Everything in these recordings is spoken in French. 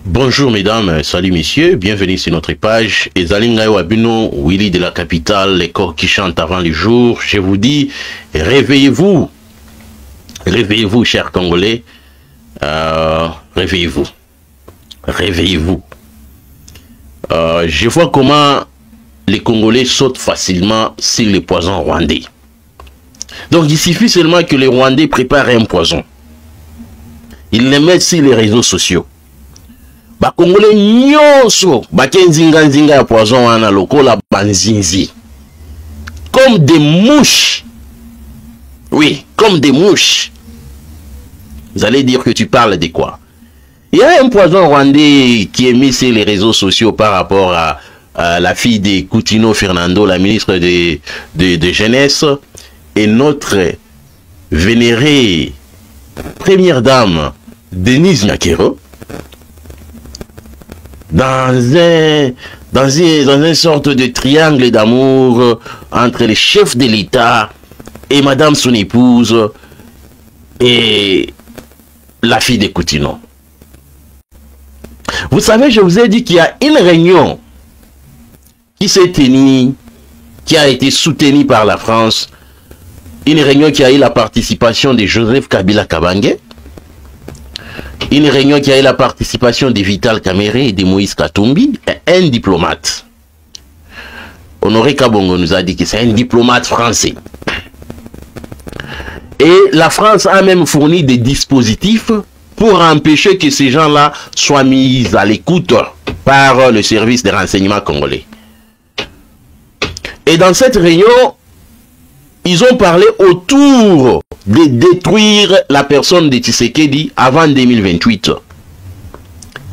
Bonjour mesdames, salut messieurs, bienvenue sur notre page. Ezalinga Wabino, Willy de la capitale, les corps qui chantent avant le jour. Je vous dis, réveillez-vous. Réveillez-vous, chers Congolais. Réveillez-vous. Réveillez-vous. Je vois comment les Congolais sautent facilement sur les poisons rwandais. Donc il suffit seulement que les Rwandais préparent un poison. Ils le mettent sur les réseaux sociaux. Ba Congolais nyonso bakenzinga nzinga ya poison wana lokola banzinzi. Comme des mouches. Oui, comme des mouches. Vous allez dire que tu parles de quoi? Il y a un poison rwandais qui est mis sur les réseaux sociaux par rapport à la fille de Coutinho Fernando, la ministre de Jeunesse, et notre vénérée première dame Denise Nyakero, dans une sorte de triangle d'amour entre le chef de l'État et madame son épouse et la fille de Coutinho. Vous savez, je vous ai dit qu'il y a une réunion qui s'est tenue, qui a été soutenue par la France, une réunion qui a eu la participation de Joseph Kabila Kabange, une réunion qui a eu la participation de Vital Kamerhe et de Moïse Katumbi, un diplomate. Honoré Kabongo nous a dit que c'est un diplomate français. Et la France a même fourni des dispositifs pour empêcher que ces gens-là soient mis à l'écoute par le service de renseignement congolais. Et dans cette réunion, ils ont parlé autour de détruire la personne de Tshisekedi avant 2028.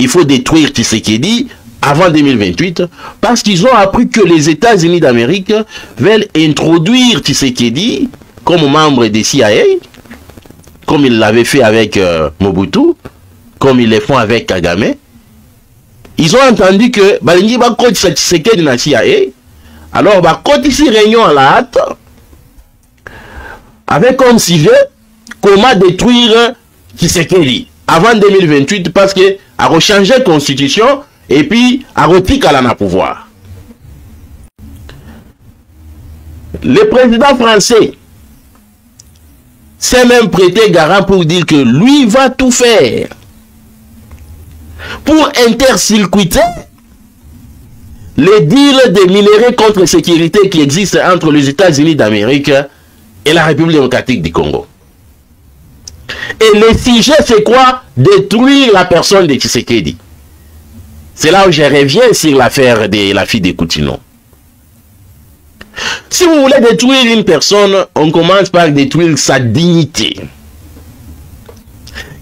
Il faut détruire Tshisekedi avant 2028 parce qu'ils ont appris que les États-Unis d'Amérique veulent introduire Tshisekedi comme membre des CIA, comme ils l'avaient fait avec Mobutu, comme ils le font avec Kagame. Ils ont entendu que Balingi va coach Tshisekedi na CIA. Alors bah quand ici réunion à la hâte avec comme sujet comment détruire Tshisekedi avant 2028 parce que a rechangé la constitution et puis a retiré la pouvoir. Le président français s'est même prêté garant pour dire que lui va tout faire pour intercircuiter les deals de minerais contre sécurité qui existent entre les États-Unis d'Amérique et la République démocratique du Congo. Et le sujet, c'est quoi? Détruire la personne de Tshisekedi. C'est là où je reviens sur l'affaire de la fille de Coutinho. Si vous voulez détruire une personne, on commence par détruire sa dignité.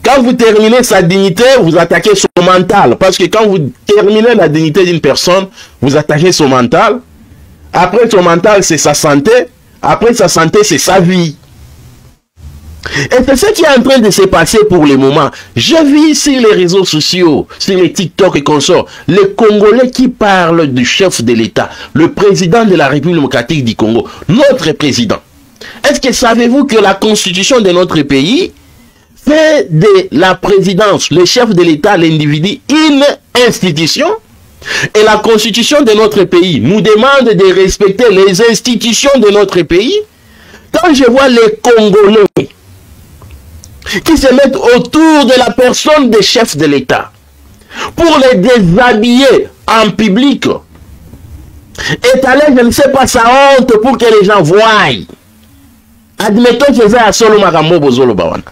Quand vous terminez sa dignité, vous attaquez son mental. Parce que quand vous terminez la dignité d'une personne, vous attaquez son mental. Après son mental, c'est sa santé. Après sa santé, c'est sa vie. Et c'est ce qui est en train de se passer pour le moment. Je vis sur les réseaux sociaux, sur les TikTok et consorts, les Congolais qui parlent du chef de l'État, le président de la République démocratique du Congo, notre président. Est-ce que savez-vous que la constitution de notre pays fait de la présidence, le chef de l'État, l'individu, une institution? Et la constitution de notre pays nous demande de respecter les institutions de notre pays. Quand je vois les Congolais qui se mettent autour de la personne des chefs de l'État pour les déshabiller en public, étaler, je ne sais pas, sa honte pour que les gens voient. Admettons que c'est à Solo Marambo Bozolo Bawana.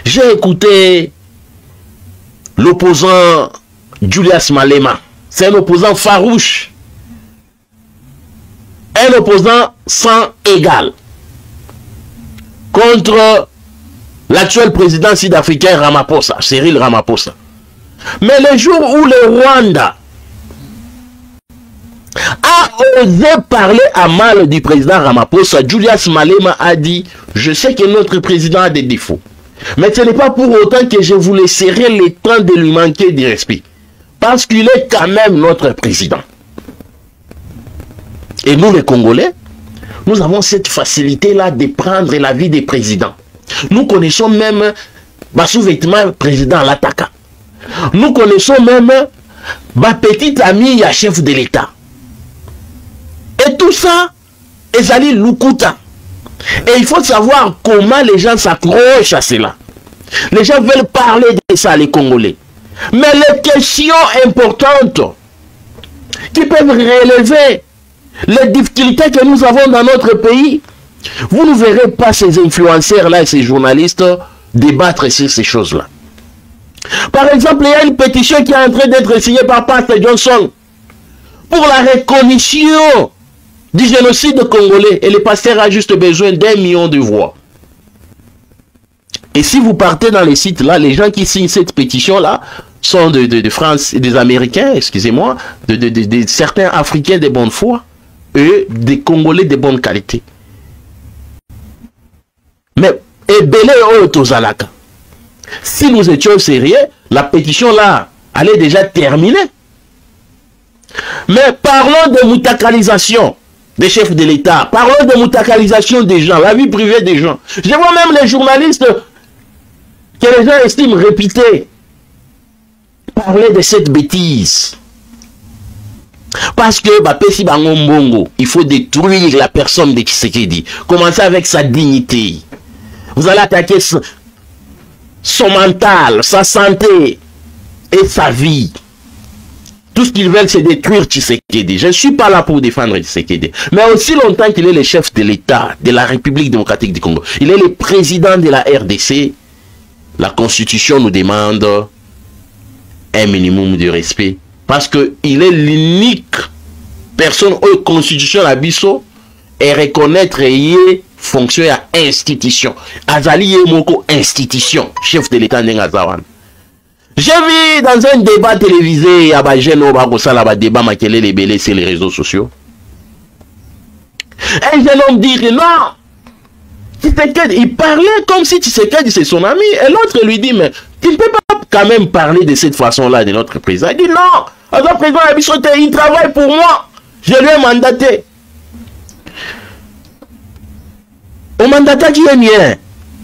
J'ai écouté l'opposant Julius Malema. C'est un opposant farouche. Un opposant sans égal contre l'actuel président sud-africain Ramaphosa, Cyril Ramaphosa. Mais le jour où le Rwanda a osé parler à mal du président Ramaphosa, Julius Malema a dit « Je sais que notre président a des défauts. Mais ce n'est pas pour autant que je vous laisserai le temps de lui manquer de respect. Parce qu'il est quand même notre président. » Et nous les Congolais, nous avons cette facilité-là de prendre la vie des présidents. Nous connaissons même sous-vêtement président Lataka. Nous connaissons même ma petite amie, à chef de l'État. Et tout ça, Ezali Lukuta. Et il faut savoir comment les gens s'accrochent à cela. Les gens veulent parler de ça, les Congolais. Mais les questions importantes qui peuvent relever les difficultés que nous avons dans notre pays, vous ne verrez pas ces influenceurs-là et ces journalistes débattre sur ces choses-là. Par exemple, il y a une pétition qui est en train d'être signée par Pastor Johnson pour la reconnaissance du génocide congolais. Et le pasteur a juste besoin d'1 million de voix. Et si vous partez dans les sites là, les gens qui signent cette pétition-là sont de France, des Américains, excusez-moi, de certains Africains de bonne foi et des Congolais de bonne qualité. Mais, et belé Tozalaka. Si nous étions sérieux, la pétition là allait déjà terminer. Mais parlons de moutakalisation des chefs de l'État. Parlons de moutakalisation des gens, la vie privée des gens. Je vois même les journalistes que les gens estiment réputés parler de cette bêtise. Parce que il faut détruire la personne de Tshisekedi. Commencez avec sa dignité. Vous allez attaquer son mental, sa santé et sa vie. Tout ce qu'ils veulent, c'est détruire Tshisekedi. Je ne suis pas là pour défendre Tshisekedi. Mais aussi longtemps qu'il est le chef de l'État, de la République démocratique du Congo, il est le président de la RDC, la Constitution nous demande un minimum de respect. Parce qu'il est l'unique personne où la Constitution la biso et reconnaître et fonction à institution. Azali Moko institution, chef de l'État Nengazawan. J'ai vu dans un débat télévisé, il y a des gens qui ont débat maquillé les belés sur les réseaux sociaux. Un jeune homme dit que non, il parlait comme si Tshisekedi c'est son ami. Et l'autre lui dit, mais tu ne peux pas quand même parler de cette façon-là de notre président. Il dit non, notre président il travaille pour moi. Je lui ai mandaté. Au mandatat qui est mien.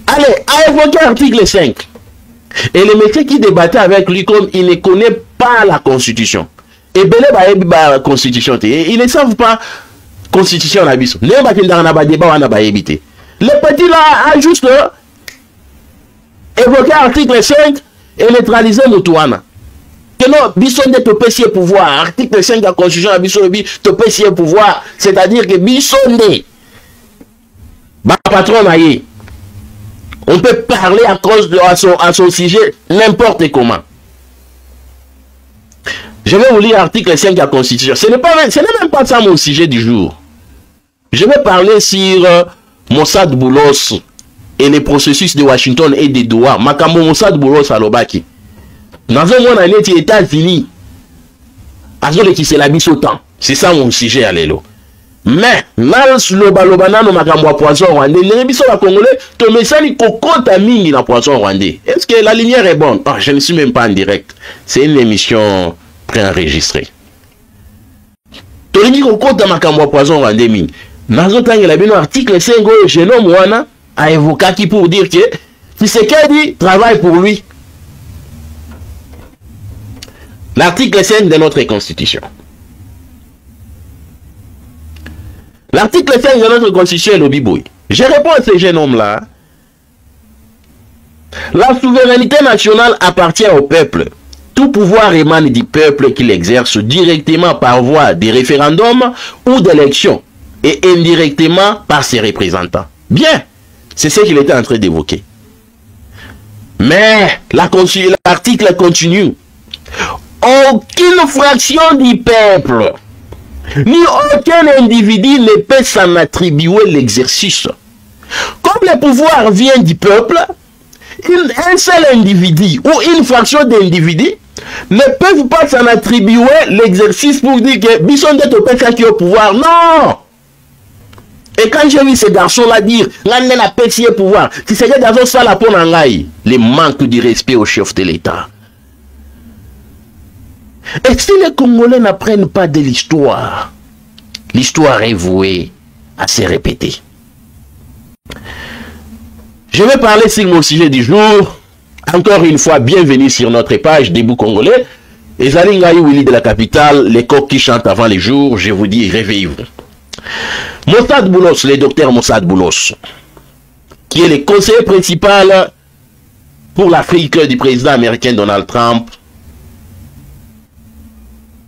Allez, à évoquer l'article 5. Et le monsieur qui débattait avec lui, comme il ne connaît pas la Constitution. Et Belé la Constitution. Ils ne savent pas la Constitution. Le petit là a juste évoqué l'article 5 et neutralisé Moutouana. Que non, Bisson de topé pouvoir. Article 5 de la Constitution, Bisson de topé pouvoir. C'est-à-dire que Bisson de patron aïe. On peut parler à cause de à son sujet n'importe comment. Je vais vous lire l'article 5 de la Constitution. Ce n'est même pas ça mon sujet du jour. Je vais parler sur Mossad Boulos et les processus de Washington et de Doha. Makambo Mossad Boulos à l'Obaki. Dans un monde année, les États-Unis, c'est ça mon sujet à l'élo. Mais, est-ce que la lumière est bonne? Oh, je ne suis même pas en direct. C'est une émission préenregistrée. Article 5, jeune homme a évoqué qui pour dire que Tshisekedi travaille pour lui. L'article 5 de notre Constitution. L'article 5 de notre Constitution est le bibouille. Je réponds à ces jeunes hommes-là. La souveraineté nationale appartient au peuple. Tout pouvoir émane du peuple qui l'exerce directement par voie de référendum ou d'élection et indirectement par ses représentants. Bien, c'est ce qu'il était en train d'évoquer. Mais l'article continue. Aucune fraction du peuple ni aucun individu ne peut s'en attribuer l'exercice. Comme le pouvoir vient du peuple, un seul individu ou une fraction d'individus ne peuvent pas s'en attribuer l'exercice pour dire que Bisson de Topeka qui est au pouvoir. Non! Et quand j'ai vu ces garçons-là dire l'année n'a pas de pouvoir, si c'est dans ça la peau les manques du respect au chef de l'État. Et si les Congolais n'apprennent pas de l'histoire, l'histoire est vouée à se répéter. Je vais parler sur mon sujet du jour, Encore une fois, bienvenue sur notre page Debout Congolais. Et Zalingaï Willy de la capitale, les coqs qui chantent avant les jours, je vous dis, réveillez-vous. Mossad Boulos, le docteur Mossad Boulos, qui est le conseiller principal pour l'Afrique du président américain Donald Trump.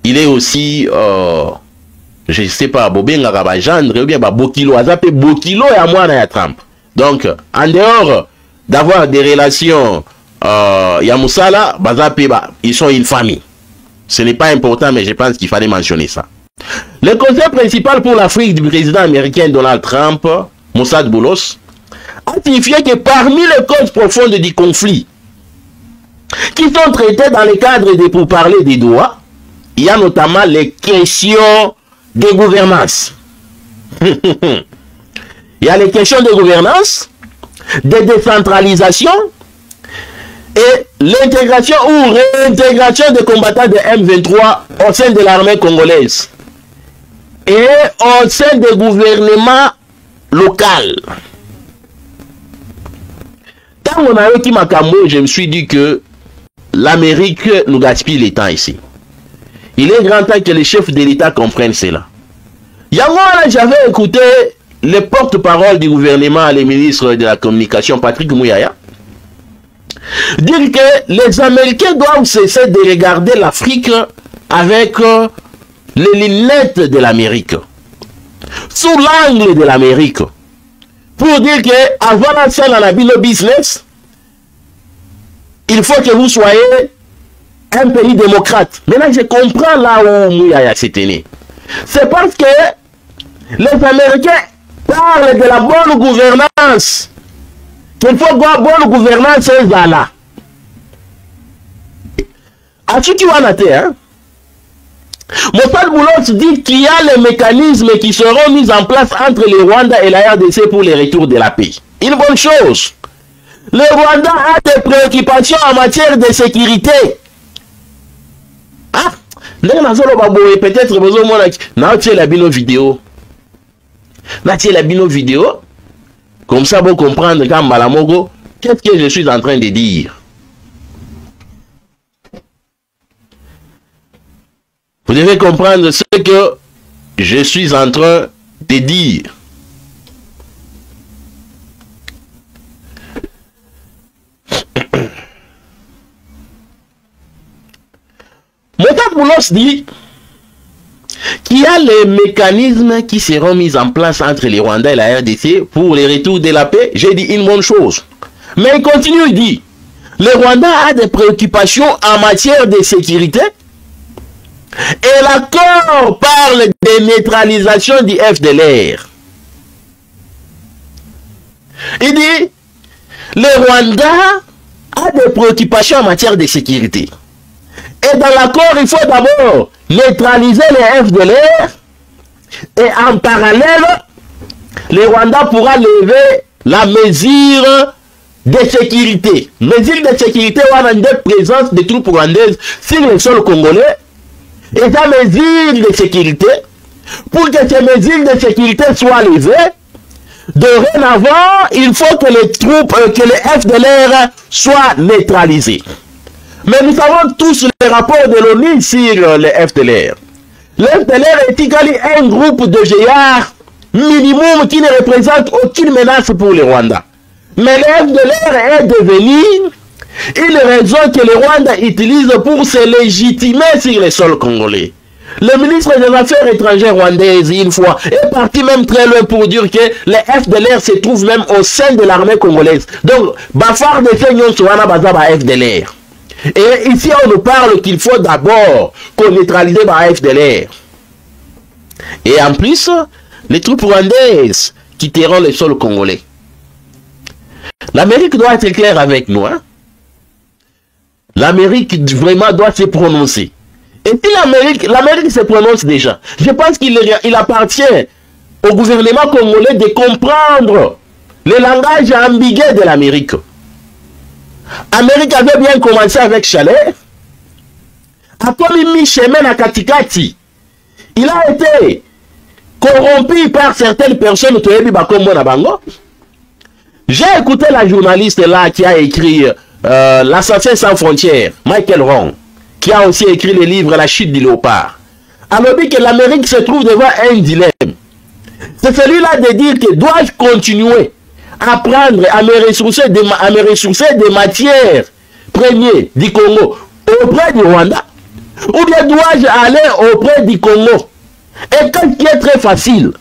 Il est aussi, je ne sais pas, Bobin Arabajandre, ou bien Bokilo, Azapé Bokilo et Amouana Trump. Donc, en dehors d'avoir des relations, Yamoussala, Bazapé, ils sont une famille. Ce n'est pas important, mais je pense qu'il fallait mentionner ça. Le conseiller principal pour l'Afrique du président américain Donald Trump, Mossad Boulos, a signifié que parmi les causes profondes du conflit qui sont traitées dans le cadre des pourparlers des Doha, il y a notamment les questions de gouvernance. Il y a les questions de gouvernance, de décentralisation et l'intégration ou réintégration des combattants de M23 au sein de l'armée congolaise et au sein des gouvernements locaux. Quand on a eu Kimakambo, je me suis dit que l'Amérique nous gaspille les temps ici. Il est grand temps que les chefs de l'État comprennent cela. J'avais écouté le porte-parole du gouvernement, le ministre de la Communication, Patrick Mouyaya, dire que les Américains doivent cesser de regarder l'Afrique avec les lunettes de l'Amérique, sous l'angle de l'Amérique, pour dire que avant la scène à la business, il faut que vous soyez un pays démocrate. Maintenant, je comprends là où Mouyaya s'est tenu. C'est parce que les Américains parlent de la bonne gouvernance. Qu'il faut avoir bonne gouvernance, c'est là. As-tu qui vas noter, hein? Mossad Boulos dit qu'il y a les mécanismes qui seront mis en place entre le Rwanda et la RDC pour le retour de la paix. Une bonne chose. Le Rwanda a des préoccupations en matière de sécurité. Ah, peut-être besoin de la bino vidéo. La bino vidéo. Comme ça, vous comprendre quand Malamogo, qu'est-ce que je suis en train de dire. Vous devez comprendre ce que je suis en train de dire. Mossad Boulos dit qu'il y a les mécanismes qui seront mis en place entre les Rwandais et la RDC pour le retour de la paix. J'ai dit une bonne chose. Mais il continue, il dit, le Rwanda a des préoccupations en matière de sécurité et l'accord parle de neutralisation du FDLR. Il dit, le Rwanda a des préoccupations en matière de sécurité. Et dans l'accord, il faut d'abord neutraliser les FDLR et en parallèle, le Rwanda pourra lever la mesure de sécurité. Mesure de sécurité, on a une présence de troupes rwandaises sur le sol congolais et sa mesure de sécurité, pour que ces mesures de sécurité soient levées, dorénavant, il faut que les troupes, que les FDLR soient neutralisés. Mais nous savons tous les rapports de l'ONU sur les FDLR. Le FDLR est également un groupe de géants minimum qui ne représente aucune menace pour le Rwanda. Mais le FDLR est devenu une raison que le Rwanda utilise pour se légitimer sur le sol congolais. Le ministre des Affaires étrangères rwandaises, une fois, est parti même très loin pour dire que les FDLR se trouvent même au sein de l'armée congolaise. Donc, Bafar de Seigneur Souana Bazaba FDLR. Et ici, on nous parle qu'il faut d'abord qu'on neutralise la FDLR. Et en plus, les troupes rwandaises quitteront le sol congolais. L'Amérique doit être claire avec nous. Hein? L'Amérique vraiment doit se prononcer. Et si l'Amérique se prononce déjà, je pense qu'il appartient au gouvernement congolais de comprendre le langage ambigu de l'Amérique. L'Amérique avait bien commencé avec Chalet. Après mis chemin à Katikati, il a été corrompu par certaines personnes. J'ai écouté la journaliste là qui a écrit l'assassin sans frontières, Michael Rong, qui a aussi écrit le livre La chute du léopard, alors dit que l'Amérique se trouve devant un dilemme. C'est celui-là de dire que dois-je continuer à prendre, à me ressourcer des matières premières du Congo auprès du Rwanda, ou bien dois-je aller auprès du Congo? Et ce qui est très facile.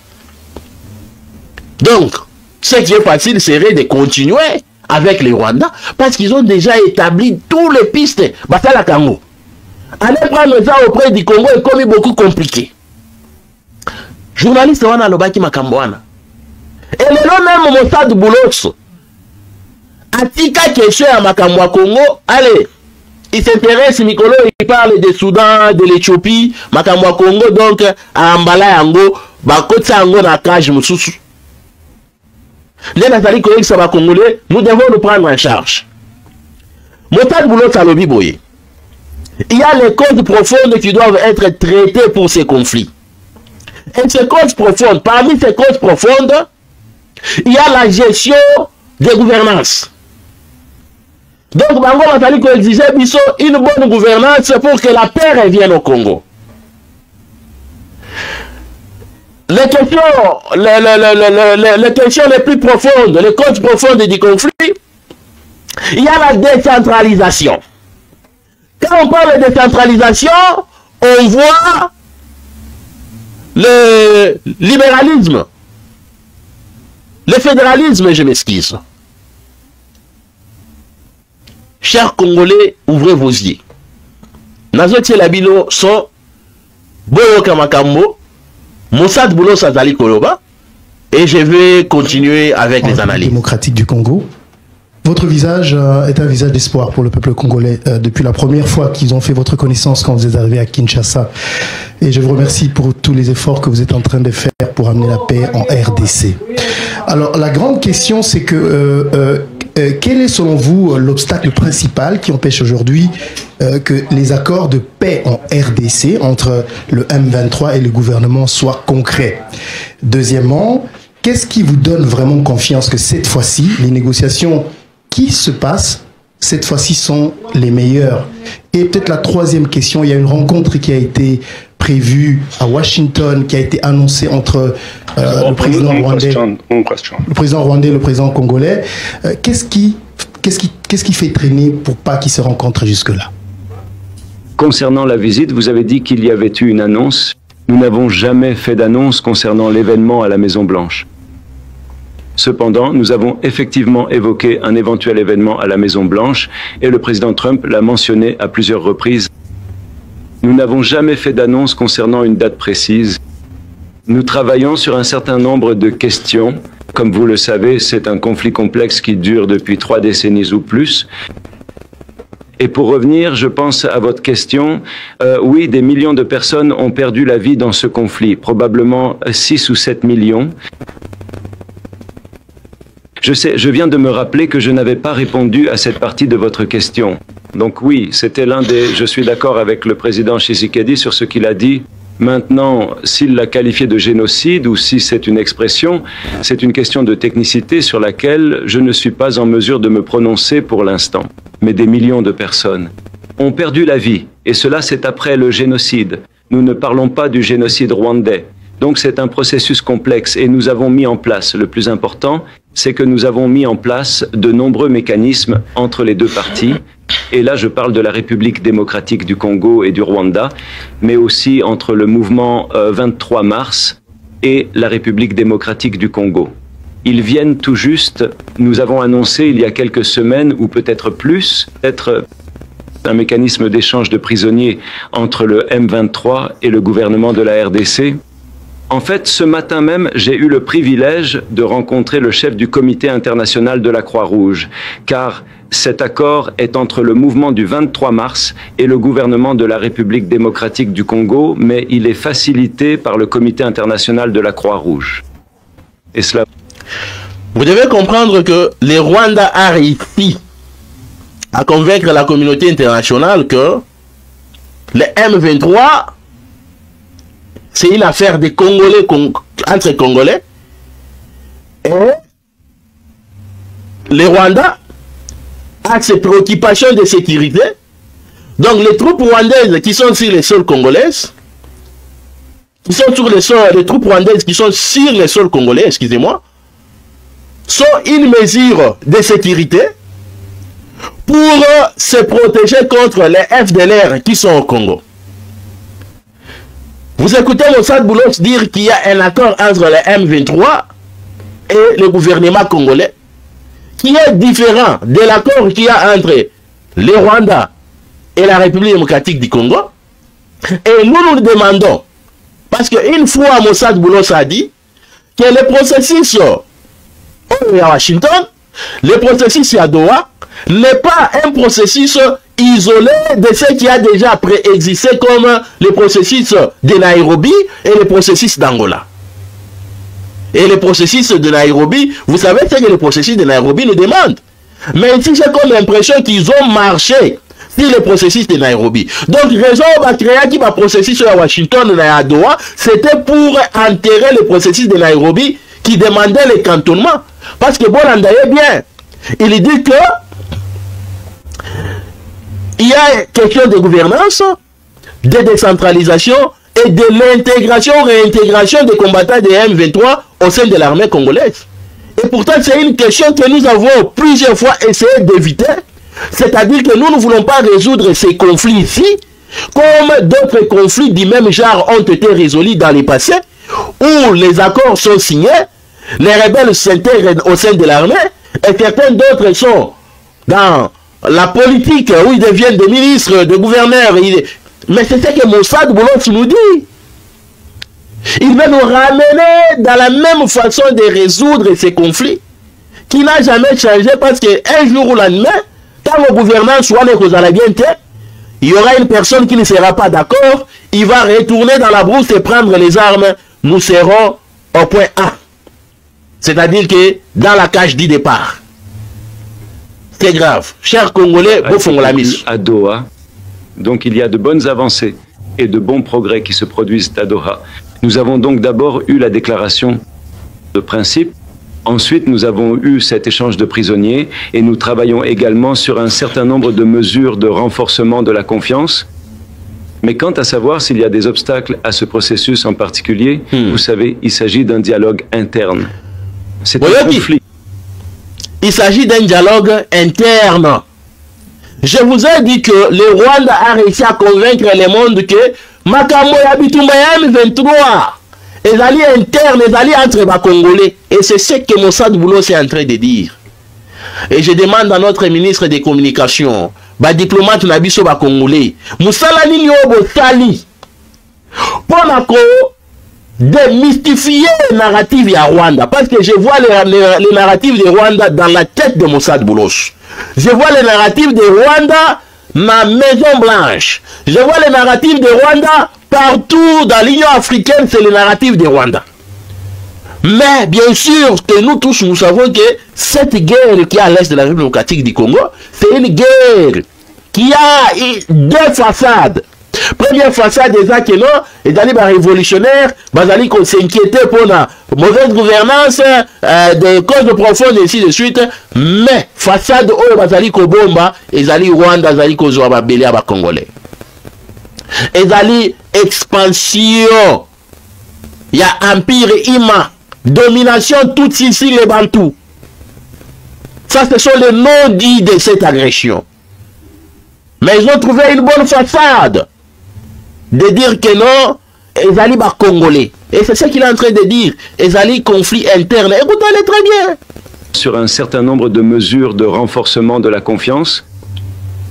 Donc, ce qui est facile serait de continuer avec les Rwandais parce qu'ils ont déjà établi toutes les pistes. Batala Congo. Aller prendre ça auprès du Congo est comme beaucoup compliqué. Journaliste wana lobaki makambwana. Et le nom même Mossad Boulos. Atika question à Makambwa Congo. Allez, il s'intéresse, Mikolo, il parle des Soudan, de l'Éthiopie, Makambwa Congo, donc à Ambala Yango, Bakotsa Yango na Kaj Moussousou. Les Nathalie Koyek Saba Congolais, nous devons nous prendre en charge. Mossad Boulos Alobi Boye. Il y a les causes profondes qui doivent être traitées pour ces conflits. Et ces causes profondes, parmi ces causes profondes, il y a la gestion des gouvernances. Donc, Bango Nathalie Koyek exigeait une bonne gouvernance pour que la paix revienne au Congo. Les questions les plus profondes, les causes profondes du conflit, il y a la décentralisation. Quand on parle de décentralisation, on voit le libéralisme, le fédéralisme, je m'excuse. Chers Congolais, ouvrez vos yeux. Nazotie Labilo sont Boyo Kamakambo, Mossad Boulos Azali Koloba, et je vais continuer avec les analyses. Démocratique du Congo. Votre visage est un visage d'espoir pour le peuple congolais depuis la première fois qu'ils ont fait votre connaissance quand vous êtes arrivé à Kinshasa. Et je vous remercie pour tous les efforts que vous êtes en train de faire pour amener la paix en RDC. Alors, la grande question, c'est que quel est selon vous l'obstacle principal qui empêche aujourd'hui que les accords de paix en RDC entre le M23 et le gouvernement soient concrets? Deuxièmement, qu'est-ce qui vous donne vraiment confiance que cette fois-ci, les négociations qui se passent, cette fois-ci sont les meilleures? Et peut-être la troisième question, il y a une rencontre qui a été prévue à Washington, qui a été annoncée entre le président rwandais et le président congolais. Qu'est-ce qui fait traîner pour pas qu'ils se rencontrent jusque-là? Concernant la visite, vous avez dit qu'il y avait eu une annonce. Nous n'avons jamais fait d'annonce concernant l'événement à la Maison-Blanche. Cependant, nous avons effectivement évoqué un éventuel événement à la Maison-Blanche et le président Trump l'a mentionné à plusieurs reprises. Nous n'avons jamais fait d'annonce concernant une date précise. Nous travaillons sur un certain nombre de questions. Comme vous le savez, c'est un conflit complexe qui dure depuis 3 décennies ou plus. Et pour revenir, je pense à votre question, oui, des millions de personnes ont perdu la vie dans ce conflit, probablement 6 ou 7 millions. Je viens de me rappeler que je n'avais pas répondu à cette partie de votre question. Donc oui, c'était l'un des... Je suis d'accord avec le président Tshisekedi sur ce qu'il a dit. Maintenant, s'il l'a qualifié de génocide ou si c'est une expression, c'est une question de technicité sur laquelle je ne suis pas en mesure de me prononcer pour l'instant. Mais des millions de personnes ont perdu la vie. Et cela, c'est après le génocide. Nous ne parlons pas du génocide rwandais. Donc c'est un processus complexe et nous avons mis en place, le plus important, c'est que nous avons mis en place de nombreux mécanismes entre les deux parties. Et là, je parle de la République démocratique du Congo et du Rwanda, mais aussi entre le mouvement 23 mars et la République démocratique du Congo. Ils viennent tout juste, nous avons annoncé il y a quelques semaines, ou peut-être plus, peut-être un mécanisme d'échange de prisonniers entre le M23 et le gouvernement de la RDC. En fait, ce matin même, j'ai eu le privilège de rencontrer le chef du comité international de la Croix-Rouge, car cet accord est entre le mouvement du 23 mars et le gouvernement de la République démocratique du Congo, mais il est facilité par le comité international de la Croix-Rouge. Et cela... Vous devez comprendre que les Rwandais a réussi à convaincre la communauté internationale que le M23 c'est une affaire des Congolais entre Congolais et les Rwandais a ses préoccupations de sécurité. Donc les troupes rwandaises qui sont sur les sols congolaises, les troupes rwandaises qui sont sur les sols congolais, excusez-moi, sont une mesure de sécurité pour se protéger contre les FDLR qui sont au Congo. Vous écoutez Mossad Boulos dire qu'il y a un accord entre les M23 et le gouvernement congolais qui est différent de l'accord qu'il y a entre le Rwanda et la République démocratique du Congo. Et nous demandons, parce qu'une fois Mossad Boulos a dit que le processus à Washington, le processus à Doha, n'est pas un processus isolé de ce qui a déjà préexisté comme le processus de Nairobi et le processus d'Angola. Et le processus de Nairobi, vous savez ce que le processus de Nairobi nous demande. Mais ici, j'ai comme l'impression qu'ils ont marché sur le processus de Nairobi. Donc, raison va créer qui va processus à Washington et à Doha, c'était pour enterrer le processus de Nairobi qui demandait le cantonnement. Parce que bon, est bien. Il dit que il y a question de gouvernance, de décentralisation et de l'intégration, réintégration des combattants de M23 au sein de l'armée congolaise. Et pourtant, c'est une question que nous avons plusieurs fois essayé d'éviter. C'est-à-dire que nous ne voulons pas résoudre ces conflits ici, comme d'autres conflits du même genre ont été résolus dans le passé, où les accords sont signés, les rebelles s'intègrent au sein de l'armée, et certains d'autres sont dans la politique, où ils deviennent des ministres, des gouverneurs. Mais c'est ce que Mossad Boulos nous dit. Il veut nous ramener dans la même façon de résoudre ces conflits, qui n'a jamais changé, parce qu'un jour ou lendemain, quand le gouvernement soit les causes à la bien, il y aura une personne qui ne sera pas d'accord, il va retourner dans la brousse et prendre les armes, nous serons au point A. C'est-à-dire que dans la cage du départ. C'est grave. Chers Congolais, vous font la mise. À Doha, donc il y a de bonnes avancées et de bons progrès qui se produisent à Doha. Nous avons donc d'abord eu la déclaration de principe. Ensuite, nous avons eu cet échange de prisonniers et nous travaillons également sur un certain nombre de mesures de renforcement de la confiance. Mais quant à savoir s'il y a des obstacles à ce processus en particulier, vous savez, il s'agit d'un dialogue interne. C'est un conflit. Il s'agit d'un dialogue interne. Je vous ai dit que le Rwanda a réussi à convaincre le monde que Makambo Yabitumba M23 les alliés internes, les alliés entre les Congolais. Et c'est ce que Mossad Boulos est en train de dire. Et je demande à notre ministre des Communications, diplomate Nabiso Congolais, Moussala Nino Botali, pour démystifier le narratif à Rwanda. Parce que je vois les narratifs de Rwanda dans la tête de Mossad Boulos. Je vois les narratifs de Rwanda ma Maison Blanche. Je vois les narratifs de Rwanda partout dans l'Union africaine, c'est le narratif de Rwanda. Mais bien sûr que nous tous, nous savons que cette guerre qui est à l'est de la République démocratique du Congo, c'est une guerre qui a deux façades. Première façade des Akeno, et d'aller révolutionnaire, bazali qu'on s'inquiétait pour la mauvaise gouvernance, de causes profondes et ainsi de suite. Mais façade où bazali ko bomba, et zali Rwanda, zali ko zoa babeli à Congolais. Et zali expansion, il y a empire ima, domination tout ici les Bantous. Ça, ce sont les noms dits de cette agression. Mais ils ont trouvé une bonne façade de dire que non, Ezali ba Congolais. Et c'est ce qu'il est en train de dire. Ezali conflit interne. Écoutez-le très bien. Sur un certain nombre de mesures de renforcement de la confiance.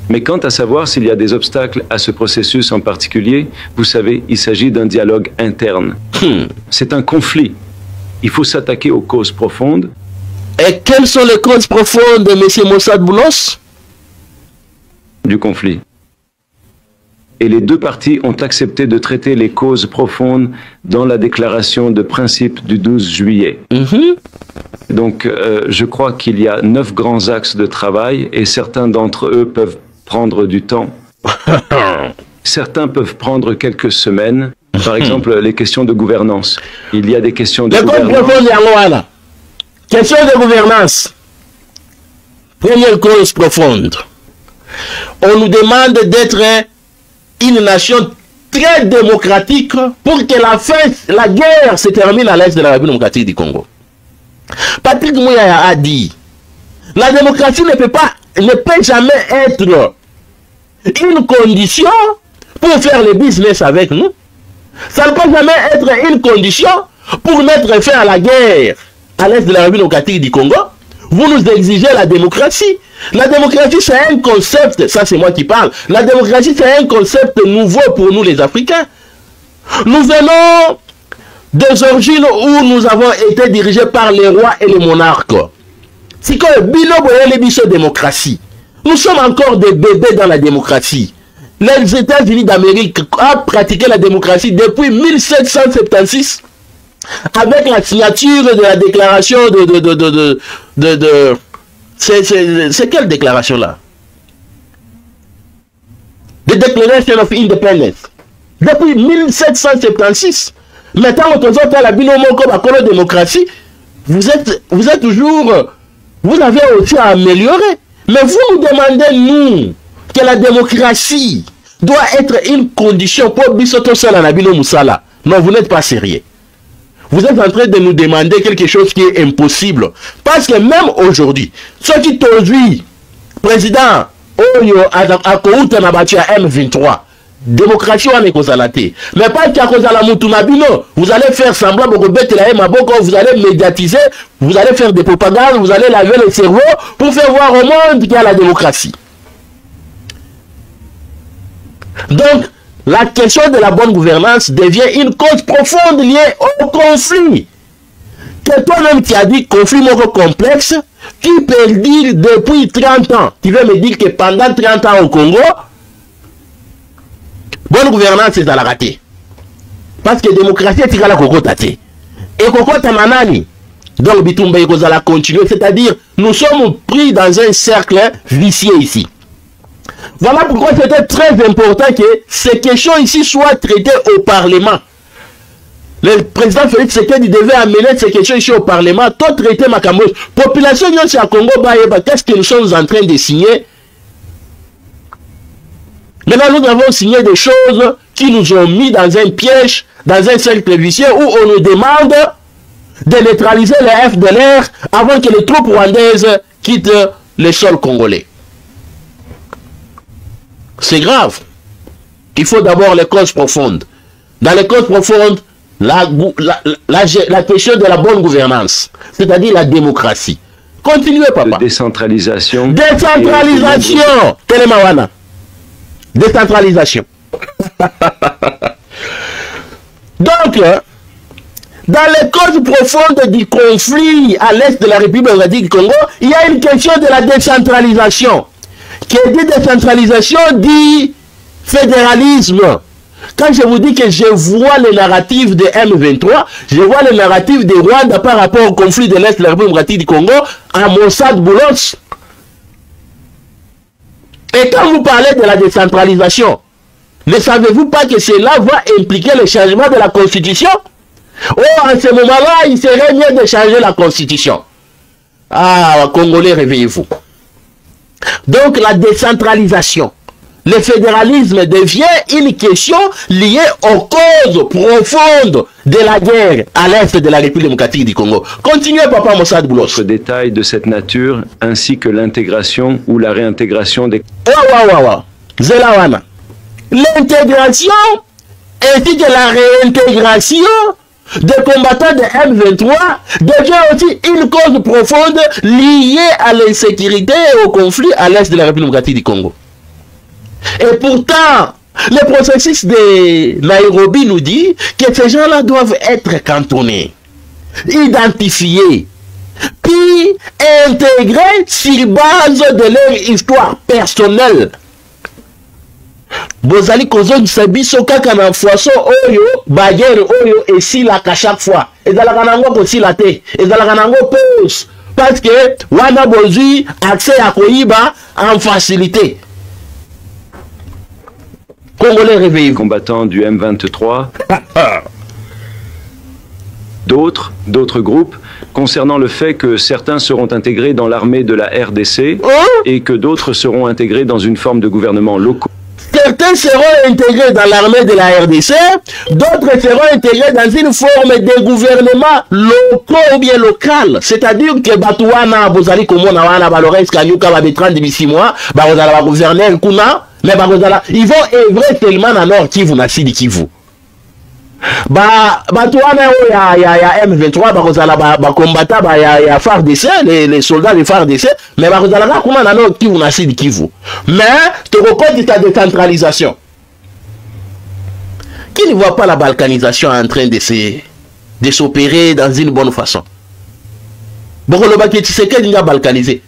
Mais quant à savoir s'il y a des obstacles à ce processus en particulier, vous savez, il s'agit d'un dialogue interne. C'est un conflit. Il faut s'attaquer aux causes profondes. Et quelles sont les causes profondes de M. Mossad Boulos? Du conflit. Et les deux parties ont accepté de traiter les causes profondes dans la déclaration de principe du 12 juillet. Donc, je crois qu'il y a 9 grands axes de travail et certains d'entre eux peuvent prendre du temps. Certains peuvent prendre quelques semaines. Par exemple, les questions de gouvernance. Il y a des questions de gouvernance. Question de gouvernance. Première cause profonde. On nous demande d'être une nation très démocratique pour que la guerre se termine à l'est de la République démocratique du Congo. Patrick Mouyaya a dit, la démocratie ne peut jamais être une condition pour faire le business avec nous. Ça ne peut jamais être une condition pour mettre fin à la guerre à l'est de la République démocratique du Congo. Vous nous exigez la démocratie. La démocratie, c'est un concept, ça c'est moi qui parle. La démocratie, c'est un concept nouveau pour nous les Africains. Nous venons des origines où nous avons été dirigés par les rois et les monarques. C'est que Bilo Boyele démocratie. Nous sommes encore des bébés dans la démocratie. Les États-Unis d'Amérique ont pratiqué la démocratie depuis 1776 avec la signature de la déclaration c'est quelle déclaration là? The Declaration of Independence. Depuis 1776. Maintenant, la démocratie, vous êtes toujours, vous avez aussi à améliorer. Mais vous nous demandez, nous, que la démocratie doit être une condition pour Bisoto Salanabino Moussala. Non, vous n'êtes pas sérieux. Vous êtes en train de nous demander quelque chose qui est impossible. Parce que même aujourd'hui, ceux qui aujourd'hui, président Oyo Akouta Nabatia M23, démocratie on est causalité. Mais pas qu'il y a causala Moutounabino. Vous allez faire semblant de rebêter la Maboko, vous allez médiatiser, vous allez faire des propagandes, vous allez laver le cerveau pour faire voir au monde qu'il y a la démocratie. Donc, la question de la bonne gouvernance devient une cause profonde liée au conflit. Que toi-même tu as dit conflit complexe qui peut dire depuis 30 ans. Tu veux me dire que pendant 30 ans au Congo, bonne gouvernance c'est à la rater. Parce que démocratie est à la cocotate. Et cocotate manani. Donc Bitumba la continuer. C'est-à-dire, nous sommes pris dans un cercle vicieux ici. Voilà pourquoi c'était très important que ces questions ici soient traitées au Parlement. Le président Félix Tshisekedi devait amener ces questions ici au Parlement, tout traiter ma camose. Population de à Congo, qu'est-ce que nous sommes en train de signer? Maintenant, nous avons signé des choses qui nous ont mis dans un piège, dans un cercle vicieux où on nous demande de neutraliser les FDLR avant que les troupes rwandaises quittent le sol congolais. C'est grave. Il faut d'abord les causes profondes. Dans les causes profondes, la question de la bonne gouvernance, c'est-à-dire la démocratie. Continuez, papa. Décentralisation. Décentralisation. Telemawana. Décentralisation. Donc, dans les causes profondes du conflit à l'est de la République démocratique du Congo, il y a une question de la décentralisation. Qui dit décentralisation dit fédéralisme. Quand je vous dis que je vois le narratif de M23, je vois le narratif de Rwanda par rapport au conflit de l'Est de la République démocratique du Congo à Mossad Boulos. Et quand vous parlez de la décentralisation, ne savez-vous pas que cela va impliquer le changement de la Constitution? Oh, en ce moment-là, il serait mieux de changer la Constitution. Ah, Congolais, réveillez-vous. Donc la décentralisation, le fédéralisme devient une question liée aux causes profondes de la guerre à l'est de la République démocratique du Congo. Continuez, papa Mossad Boulos. D'autres détails de cette nature, ainsi que l'intégration ou la réintégration des... L'intégration ainsi que la réintégration des combattants de M23 devient aussi une cause profonde liée à l'insécurité et au conflit à l'est de la République démocratique du Congo. Et pourtant, le processus de Nairobi nous dit que ces gens-là doivent être cantonnés, identifiés, puis intégrés sur base de leur histoire personnelle. Bozali kozon sabiso kaka na foisson oyo baguerre oyo esilaka chaque fois ezalaka nango kosila te ezalaka nango pause parce que wana bozui accès à koyiba en facilité. Congolais réveillés. Combattants du M23 d'autres groupes, concernant le fait que certains seront intégrés dans l'armée de la RDC et que d'autres seront intégrés dans une forme de gouvernement local. Certains seront intégrés dans l'armée de la RDC, d'autres seront intégrés dans une forme de gouvernement local ou bien local. C'est-à-dire que Batouana, Bozali, Komona, Wana, Balores, Kanyuka, Babetran, de 6 mois, Barozala, gouverner, Kuna, mais Barozala, ils vont œuvrer tellement dans Nord Kivu, Nasi Kivu. Batouana, il y a M23, Barozala, Bakombata, il y a FARDC, les soldats de FARDC, mais Barozala, Kuna, Nano, Kivu, Nasi Kivu. Mais, tu reconnais ta décentralisation. Qui ne voit pas la balkanisation en train de s'opérer dans une bonne façon? Balkanisé.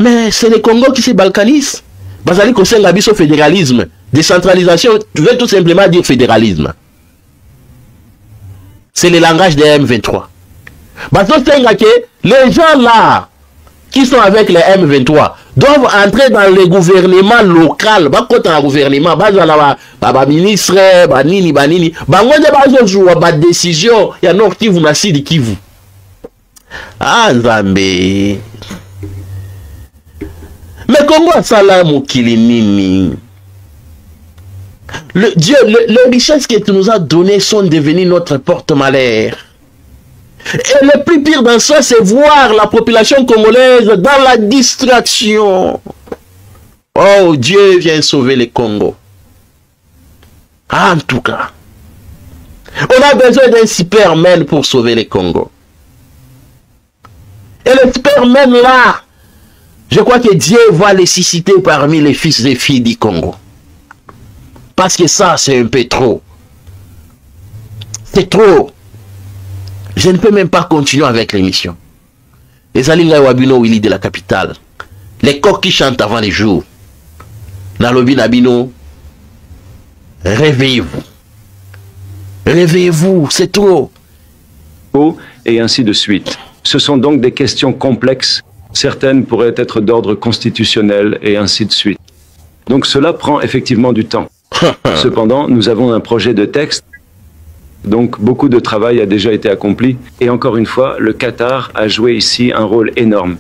Mais c'est le Congo qui se balkanise. Bazali Kosenga biso fédéralisme. Décentralisation veut tout simplement dire fédéralisme. C'est le langage des M23. Les gens là qui sont avec les M23 doivent entrer dans le gouvernement local. Dans le gouvernement, ministre, décision, il y a Nord Kivu, Sud Kivu. Ah, Zambé. Mais comment ça là, Mokilinini? Les richesses que tu nous as données sont devenues notre porte-malheur. Et le plus pire dans ça, c'est voir la population congolaise dans la distraction. Oh, Dieu vient sauver le Congo. En tout cas, on a besoin d'un Superman pour sauver le Congo. Et le Superman là, je crois que Dieu va les susciter parmi les fils et filles du Congo. Parce que ça, c'est un peu trop. C'est trop. Je ne peux même pas continuer avec l'émission. Les Alinga Wabino Willy de la capitale. Les coqs qui chantent avant les jours. Nalobi Nabino. Réveillez-vous. Réveillez-vous, c'est trop. Et ainsi de suite. Ce sont donc des questions complexes. Certaines pourraient être d'ordre constitutionnel et ainsi de suite. Donc cela prend effectivement du temps. Cependant, nous avons un projet de texte. Donc beaucoup de travail a déjà été accompli. Et encore une fois, le Qatar a joué ici un rôle énorme.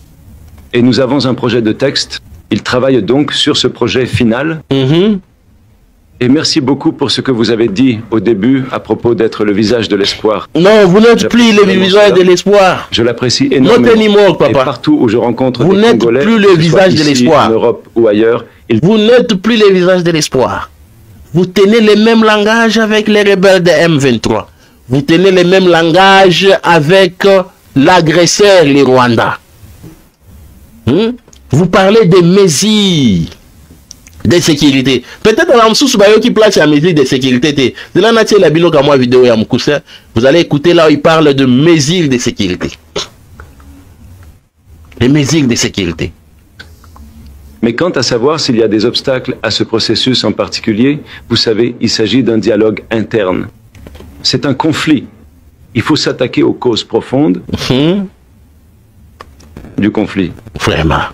Et nous avons un projet de texte. Il travaille donc sur ce projet final. Et merci beaucoup pour ce que vous avez dit au début à propos d'être le visage de l'espoir. Non, vous n'êtes plus le visage de l'espoir. Je l'apprécie énormément. Papa. Et partout où je rencontre vous des Congolais, plus le visage de l'espoir. En Europe ou ailleurs, vous n'êtes plus le visage de l'espoir. Vous tenez le même langage avec les rebelles de M23. Vous tenez le même langage avec l'agresseur, les Rwandais. Vous parlez des mesures de sécurité. Peut-être dans la qui place la mesure de sécurité. De la nature, la bino comme moi vidéo à Moukoussin, vous allez écouter là où il parle de mesures de sécurité. Les mesures de sécurité. Mais quant à savoir s'il y a des obstacles à ce processus en particulier, vous savez, il s'agit d'un dialogue interne. C'est un conflit. Il faut s'attaquer aux causes profondes du conflit. Vraiment.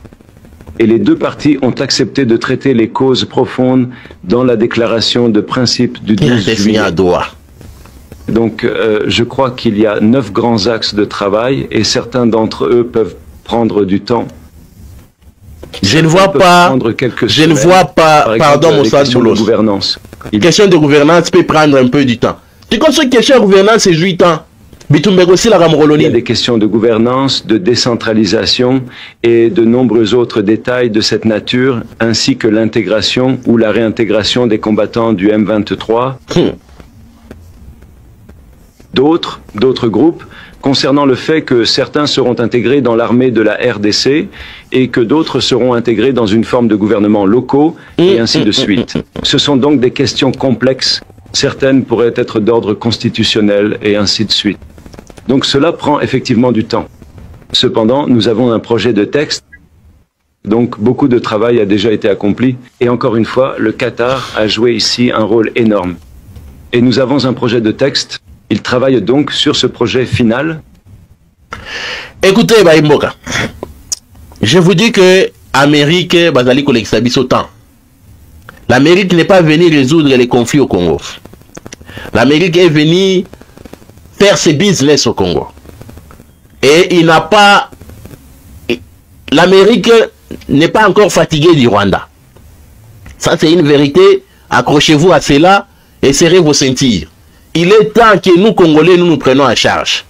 Et les deux parties ont accepté de traiter les causes profondes dans la déclaration de principe du 12 juillet. Donc, je crois qu'il y a 9 grands axes de travail et certains d'entre eux peuvent prendre du temps. Je ne vois pas, pardon, Moussa Boulos. Question de gouvernance peut prendre un peu du temps. Tu connais que question de gouvernance, c'est 8 ans. Il y a des questions de gouvernance, de décentralisation et de nombreux autres détails de cette nature, ainsi que l'intégration ou la réintégration des combattants du M23. D'autres groupes, concernant le fait que certains seront intégrés dans l'armée de la RDC et que d'autres seront intégrés dans une forme de gouvernement locaux et ainsi de suite. Ce sont donc des questions complexes. Certaines pourraient être d'ordre constitutionnel et ainsi de suite. Donc cela prend effectivement du temps. Cependant, nous avons un projet de texte. Donc beaucoup de travail a déjà été accompli. Et encore une fois, le Qatar a joué ici un rôle énorme. Et nous avons un projet de texte. Il travaille donc sur ce projet final. Écoutez, Baïmboka, je vous dis que l'Amérique, Bazali Koleksabi Sotan, l'Amérique n'est pas venue résoudre les conflits au Congo. L'Amérique est venue faire ses business au Congo. Et il n'a pas... L'Amérique n'est pas encore fatiguée du Rwanda. Ça, c'est une vérité. Accrochez-vous à cela et serrez vos ceintures. Il est temps que nous, Congolais, nous prenons en charge.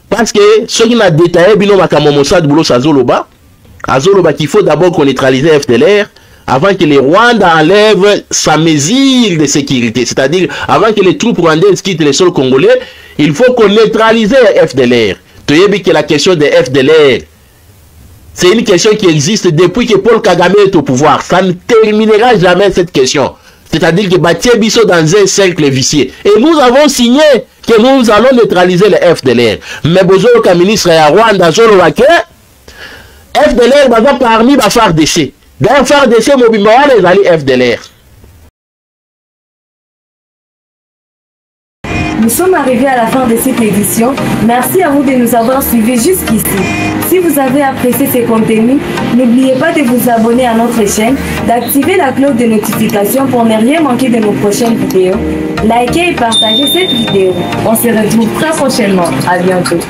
Parce que ce qui m'a détaillé, qu'il faut d'abord qu'on neutralise FDLR avant que les Rwandais enlèvent sa mesure de sécurité. C'est-à-dire, avant que les troupes rwandaises quittent les sols congolais, il faut qu'on neutralise FDLR. Tu sais bien que la question de FDLR, c'est une question qui existe depuis que Paul Kagame est au pouvoir. Ça ne terminera jamais cette question. C'est-à-dire que Batie Bisso dans un cercle vicieux. Et nous avons signé que nous allons neutraliser les FDLR. Mais Bozolo comme ministre à Rwanda, Zolo Wake, FDLR va parmi ma FARDC. Dans FARDC, Mobimba, les alliés FDLR. Nous sommes arrivés à la fin de cette édition. Merci à vous de nous avoir suivis jusqu'ici. Si vous avez apprécié ces contenus, n'oubliez pas de vous abonner à notre chaîne, d'activer la cloche de notification pour ne rien manquer de nos prochaines vidéos. Likez et partagez cette vidéo. On se retrouve très prochainement. À bientôt.